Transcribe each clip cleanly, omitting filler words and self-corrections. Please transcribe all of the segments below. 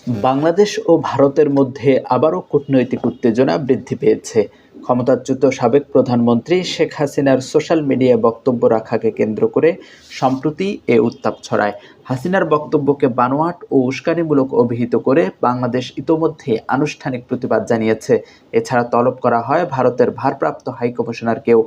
বাংলাদেশ ও ভারতের মধ্যে আবারও কূটনৈতিক উত্তেজনা বৃদ্ধি পেয়েছে। ক্ষমতাচ্যুত সাবেক প্রধানমন্ত্রী শেখ হাসিনার সোশ্যাল মিডিয়ায় বক্তব্য রাখাকে কেন্দ্র করে সম্প্রতি এ উত্তাপ ছড়ায়। হাসিনার বক্তব্যকে বানোয়াট ও উস্কানিমূলক অভিহিত করে বাংলাদেশ ইতোমধ্যে আনুষ্ঠানিক প্রতিবাদ জানিয়েছে। এছাড়া তলব করা হয় ভারতের ভারপ্রাপ্ত হাইকমিশনারকেও।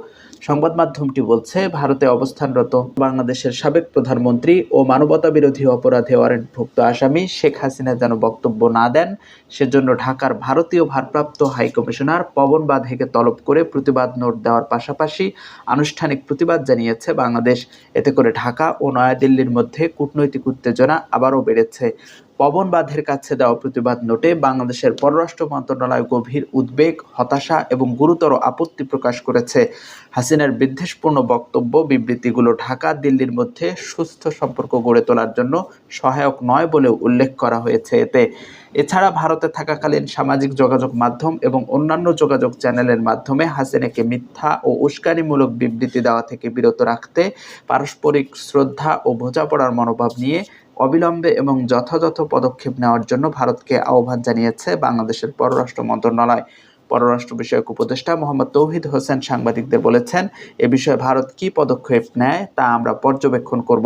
সংবাদ মাধ্যমটি বলছে, ভারতে অবস্থানরত বাংলাদেশের সাবেক প্রধানমন্ত্রী ও মানবতাবিরোধী অপরাধে ওয়ারেন্টভুক্ত আসামি শেখ হাসিনা যেন বক্তব্য না দেন, সেজন্য ঢাকার ভারতীয় ভারপ্রাপ্ত হাইকমিশনার পবন বাঘেকে তলব করে প্রতিবাদ নোট দেওয়ার পাশাপাশি আনুষ্ঠানিক প্রতিবাদ জানিয়েছে বাংলাদেশ। এতে করে ঢাকা ও নয়াদিল্লির মধ্যে কূটনৈতিক উত্তেজনা আবারও বেড়েছে। পবন বাঘের কাছে দেওয়া প্রতিবাদ নোটে বাংলাদেশের পররাষ্ট্র মন্ত্রণালয় গভীর উদ্বেগ, হতাশা এবং গুরুতর আপত্তি প্রকাশ করেছে। হাসিনার বিদ্বেষপূর্ণ বক্তব্য বিবৃতিগুলো ঢাকা দিল্লির মধ্যে সুস্থ সম্পর্ক গড়ে তোলার জন্য সহায়ক নয় বলেও উল্লেখ করা হয়েছে এতে। এছাড়া ভারতে থাকাকালীন সামাজিক যোগাযোগ মাধ্যম এবং অন্যান্য যোগাযোগ চ্যানেলের মাধ্যমে হাসিনাকে মিথ্যা ও উস্কানিমূলক বিবৃতি দেওয়া থেকে বিরত রাখতে পারস্পরিক শ্রদ্ধা ও বোঝাপড়ার মনোভাব নিয়ে অবিলম্বে এবং যথাযথ পদক্ষেপ নেওয়ার জন্য ভারতকে আহ্বান জানিয়েছে বাংলাদেশের পররাষ্ট্র মন্ত্রণালয়। পররাষ্ট্র বিষয়ক উপদেষ্টা মোহাম্মদ তৌহিদ হোসেন সাংবাদিকদের বলেছেন, এ বিষয়ে ভারত কী পদক্ষেপ নেয় তা আমরা পর্যবেক্ষণ করব।